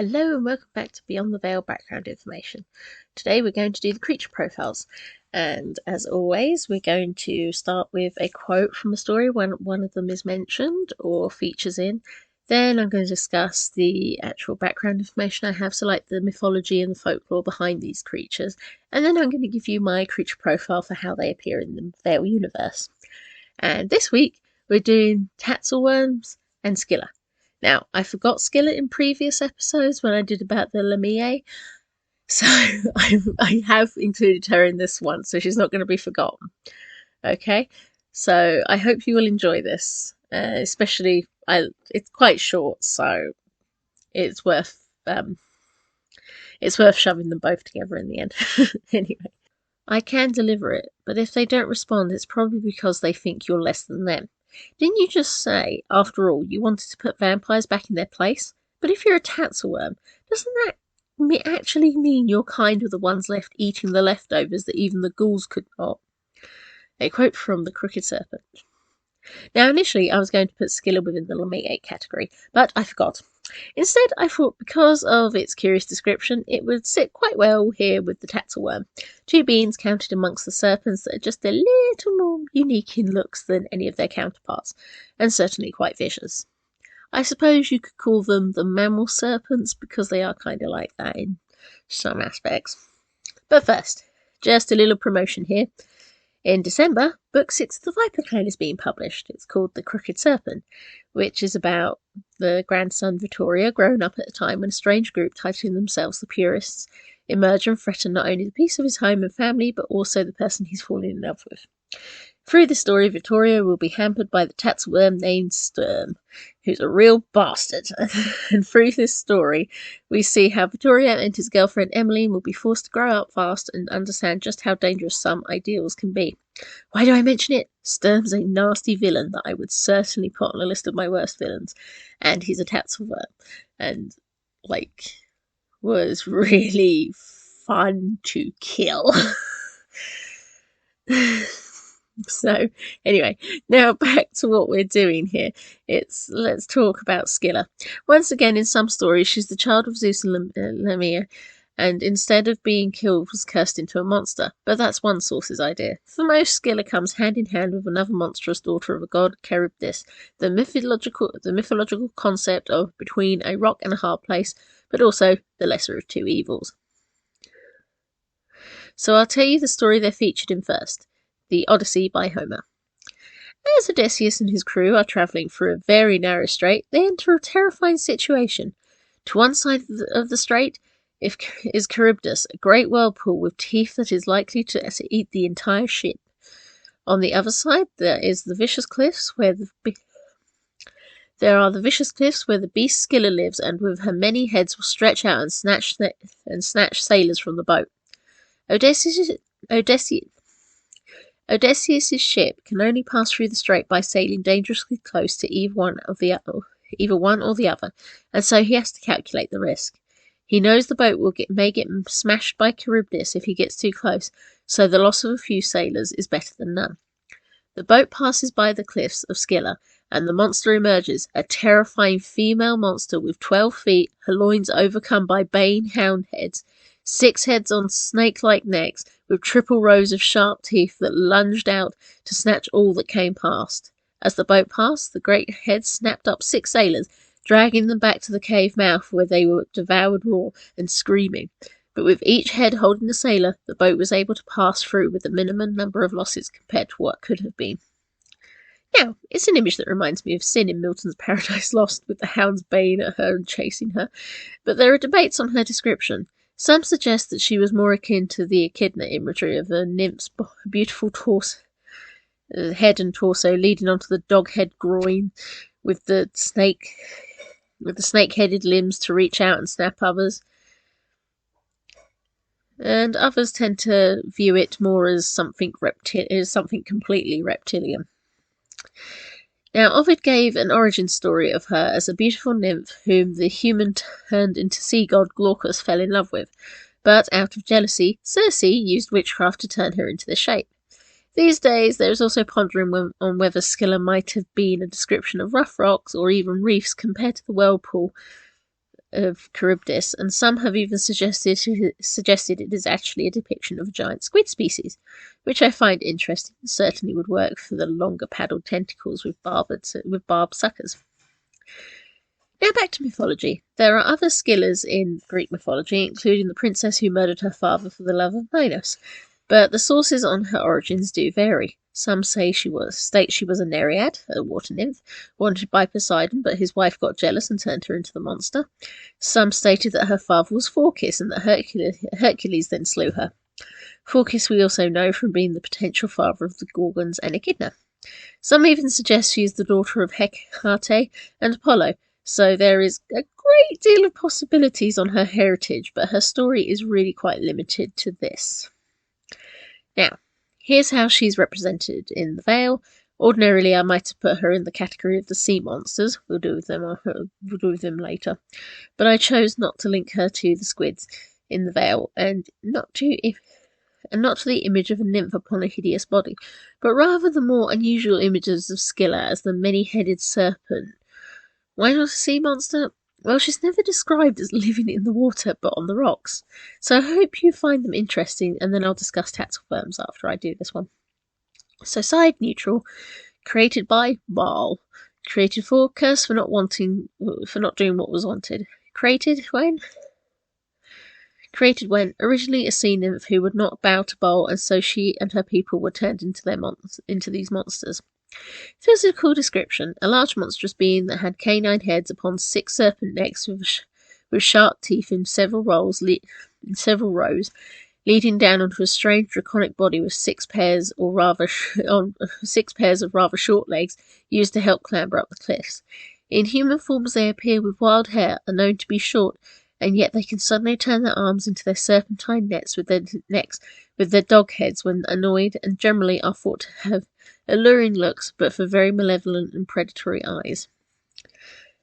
Hello and welcome back to Beyond the Veil background information. Today we're going to do the creature profiles, and as always we're going to start with a quote from a story when one of them is mentioned or features in. Then I'm going to discuss the actual background information I have, so like the mythology and the folklore behind these creatures, and then I'm going to give you my creature profile for how they appear in the Veil universe. And this week we're doing Tatzelwurms and Scylla. Now, I forgot Scylla in previous episodes when I did about the Lamia, so I have included her in this one, so she's not going to be forgotten. Okay, so I hope you will enjoy this, especially it's quite short, so it's worth shoving them both together in the end. Anyway, I can deliver it, but if they don't respond, it's probably because they think you're less than them. Didn't you just say, after all, you wanted to put vampires back in their place? But if you're a Tatzelwurm, doesn't that actually mean you're kind of the ones left eating the leftovers that even the ghouls could not? A quote from the Crooked Serpent. Now, initially, I was going to put Scylla within the Lamia category, but I forgot. Instead, I thought because of its curious description, it would sit quite well here with the Tatzelwurm. Two beings counted amongst the serpents that are just a little more unique in looks than any of their counterparts, and certainly quite vicious. I suppose you could call them the mammal serpents because they are kind of like that in some aspects. But first, just a little promotion here. In December, Book 6 of the Viper Clan is being published. It's called The Crooked Serpent, which is about the grandson Vittoria growing up at a time when a strange group titling themselves the Purists emerge and threaten not only the peace of his home and family, but also the person he's fallen in love with. Through the story, Vittoria will be hampered by the Tatzelwurm named Sturm, who's a real bastard. And through this story, we see how Vittoria and his girlfriend Emmeline will be forced to grow up fast and understand just how dangerous some ideals can be. Why do I mention it? Sturm's a nasty villain that I would certainly put on a list of my worst villains. And he's a Tatzelwurm. And, was really fun to kill. So, anyway, now back to what we're doing here. Let's talk about Scylla. Once again, in some stories, she's the child of Zeus and Lamia, and instead of being killed, was cursed into a monster. But that's one source's idea. For most, Scylla comes hand in hand with another monstrous daughter of a god, Charybdis, the mythological concept of between a rock and a hard place, but also the lesser of two evils. So I'll tell you the story they're featured in first. The Odyssey by Homer. As Odysseus and his crew are travelling through a very narrow strait, they enter a terrifying situation. To one side of the strait is Charybdis, a great whirlpool with teeth that is likely to eat the entire ship. On the other side, there are the vicious cliffs where the beast Scylla lives, and with her many heads will stretch out and snatch sailors from the boat. Odysseus' ship can only pass through the strait by sailing dangerously close to either one or the other, and so he has to calculate the risk. He knows the boat may get smashed by Charybdis if he gets too close, so the loss of a few sailors is better than none. The boat passes by the cliffs of Scylla, and the monster emerges, a terrifying female monster with 12 feet, her loins overcome by baying hound heads, 6 heads on snake-like necks, with triple rows of sharp teeth that lunged out to snatch all that came past. As the boat passed, the great head snapped up 6 sailors, dragging them back to the cave mouth where they were devoured raw and screaming. But with each head holding a sailor, the boat was able to pass through with the minimum number of losses compared to what could have been. Now, it's an image that reminds me of Sin in Milton's Paradise Lost, with the hounds baying at her and chasing her, but there are debates on her description. Some suggest that she was more akin to the echidna imagery of a nymph's beautiful head and torso leading onto the dog-head groin, with the snake-headed limbs to reach out and snap others. And others tend to view it more as something completely reptilian. Now, Ovid gave an origin story of her as a beautiful nymph whom the human turned into sea god Glaucus fell in love with, but out of jealousy, Circe used witchcraft to turn her into this shape. These days, there is also pondering on whether Scylla might have been a description of rough rocks or even reefs compared to the whirlpool Charybdis, and some have even suggested it is actually a depiction of a giant squid species, which I find interesting and certainly would work for the longer paddled tentacles with barbed suckers. Now back to mythology. There are other Scyllas in Greek mythology, including the princess who murdered her father for the love of Minos, but the sources on her origins do vary. Some state she was a Nereid, a water nymph, wanted by Poseidon, but his wife got jealous and turned her into the monster. Some stated that her father was Phorcys and that Hercules then slew her. Phorcys we also know from being the potential father of the Gorgons and Echidna. Some even suggest she is the daughter of Hecate and Apollo, so there is a great deal of possibilities on her heritage, but her story is really quite limited to this. Now, here's how she's represented in the Vale. Ordinarily, I might have put her in the category of the sea monsters. We'll do with them later. But I chose not to link her to the squids in the Vale, and not to the image of a nymph upon a hideous body, but rather the more unusual images of Scylla as the many-headed serpent. Why not a sea monster? Well, she's never described as living in the water, but on the rocks. So I hope you find them interesting, and then I'll discuss Tatzelwurms after I do this one. So side neutral, created by Baal. Created for curse for not doing what was wanted. Created when originally a sea nymph who would not bow to Baal, and so she and her people were turned into these monsters. Physical description: a large monstrous being that had canine heads upon 6 serpent necks with sharp teeth in several rows, leading down onto a strange draconic body with 6 pairs of rather short legs used to help clamber up the cliffs. In human forms they appear with wild hair, are known to be short, and yet they can suddenly turn their arms into their serpentine necks with their dog heads when annoyed, and generally are thought to have alluring looks, but for very malevolent and predatory eyes.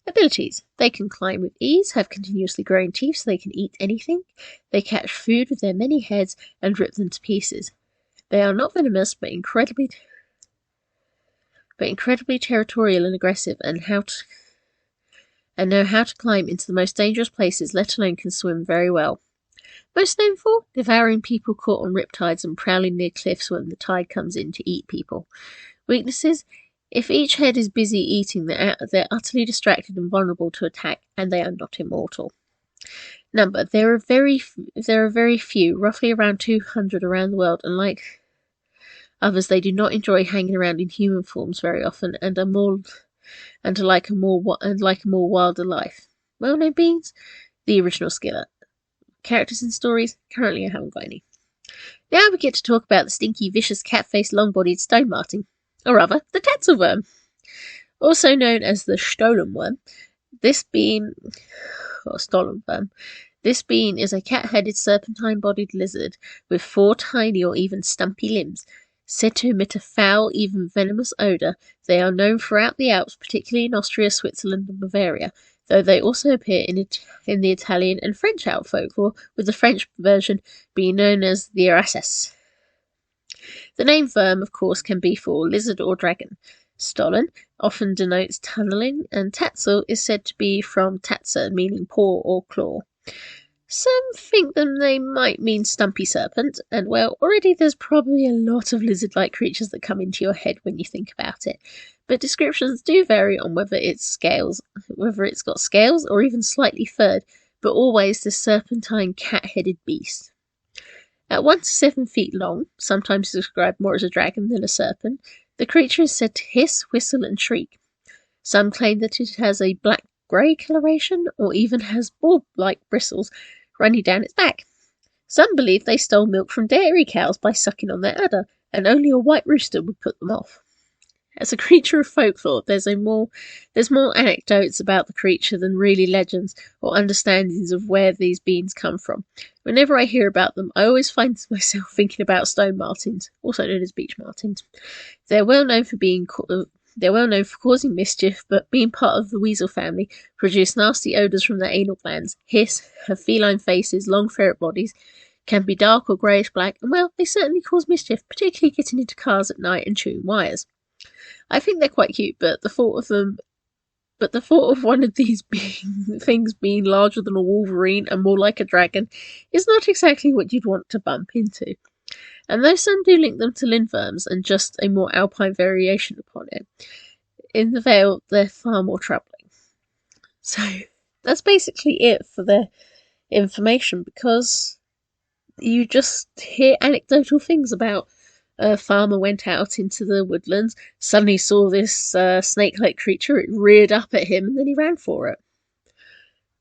Abilities: they can climb with ease, have continuously growing teeth so they can eat anything. They catch food with their many heads and rip them to pieces. They are not venomous, but incredibly territorial and aggressive, and know how to climb into the most dangerous places, let alone can swim very well. Most known for devouring people caught on riptides and prowling near cliffs when the tide comes in to eat people. Weaknesses: if each head is busy eating, they're utterly distracted and vulnerable to attack, and they are not immortal. Number: there are very few, roughly around 200 around the world, and like others, they do not enjoy hanging around in human forms very often, and like a more wilder life. Well-known beings: the original Scylla. Characters and stories: currently I haven't got any. Now we get to talk about the stinky, vicious, cat-faced, long-bodied stone marten, or rather, the Tatzelwurm. Also known as the Stollenworm, this being is a cat-headed, serpentine-bodied lizard with 4 tiny or even stumpy limbs. Said to emit a foul, even venomous odour, they are known throughout the Alps, particularly in Austria, Switzerland and Bavaria, though they also appear in the Italian and French Alp folklore, with the French version being known as the Erasses. The name Worm, of course, can be for lizard or dragon. Stollen often denotes tunnelling, and Tatzel is said to be from Tatze, meaning paw or claw. Some think that they might mean stumpy serpent, and well, already there's probably a lot of lizard-like creatures that come into your head when you think about it, but descriptions do vary on whether it's got scales or even slightly furred, but always this serpentine cat-headed beast. At 1 to 7 feet long, sometimes described more as a dragon than a serpent, the creature is said to hiss, whistle and shriek. Some claim that it has a black-grey coloration, or even has bulb-like bristles running down its back. Some believe they stole milk from dairy cows by sucking on their udder, and only a white rooster would put them off. As a creature of folklore, there's more anecdotes about the creature than really legends or understandings of where these beings come from. Whenever I hear about them, I always find myself thinking about stone martens, also known as beach martens. They're well known for causing mischief, but being part of the weasel family, produce nasty odours from their anal glands, hiss, have feline faces, long ferret bodies, can be dark or greyish black, and well, they certainly cause mischief, particularly getting into cars at night and chewing wires. I think they're quite cute, but the thought of them but the thought of one of these things being larger than a wolverine and more like a dragon is not exactly what you'd want to bump into. And though some do link them to lindworms and just a more alpine variation upon it, in the Vale they're far more troubling. So that's basically it for the information, because you just hear anecdotal things about a farmer went out into the woodlands, suddenly saw this snake-like creature, it reared up at him, and then he ran for it.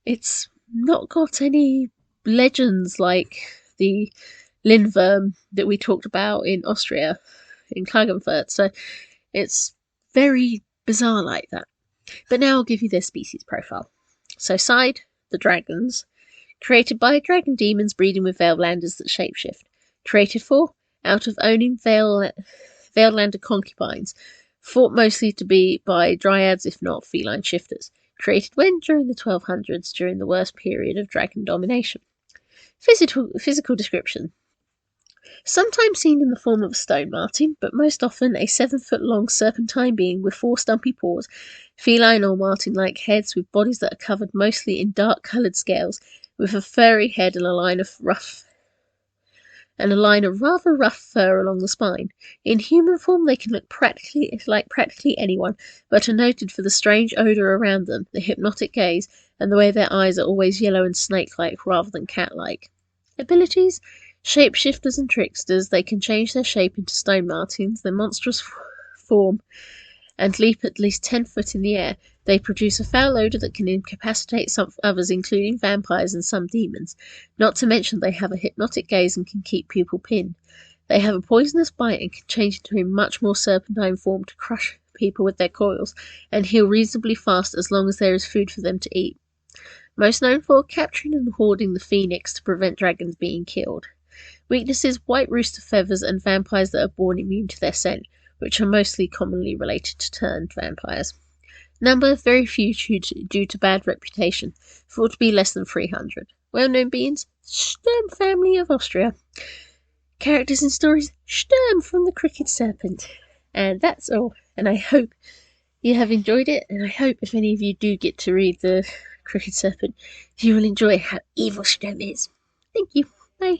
It's not got any legends like the lindworm that we talked about in Austria, in Klagenfurt, so it's very bizarre like that. But now I'll give you their species profile. So Side, the dragons, created by dragon demons breeding with Valelanders that shapeshift. Created for, out of owning Valelander concubines, thought mostly to be by dryads if not feline shifters. Created when? During the 1200s, during the worst period of dragon domination. Physical description. Sometimes seen in the form of a stone marten, but most often a 7-foot-long serpentine being with 4 stumpy paws, feline or marten-like heads with bodies that are covered mostly in dark-coloured scales, with a furry head and a line of rather rough fur along the spine. In human form, they can look practically anyone, but are noted for the strange odour around them, the hypnotic gaze, and the way their eyes are always yellow and snake-like rather than cat-like. Abilities: shapeshifters and tricksters. They can change their shape into stone martens, their monstrous form, and leap at least 10 foot in the air. They produce a foul odour that can incapacitate some others, including vampires and some demons. Not to mention they have a hypnotic gaze and can keep people pinned. They have a poisonous bite and can change into a much more serpentine form to crush people with their coils, and heal reasonably fast as long as there is food for them to eat. Most known for capturing and hoarding the phoenix to prevent dragons being killed. Weaknesses: white rooster feathers and vampires that are born immune to their scent, which are mostly commonly related to turned vampires. Number: very few due to bad reputation, thought to be less than 300. Well-known beings: Sturm family of Austria. Characters and stories: Sturm from the Crooked Serpent. And that's all, and I hope you have enjoyed it, and I hope if any of you do get to read the Crooked Serpent, you will enjoy how evil Sturm is. Thank you. Bye.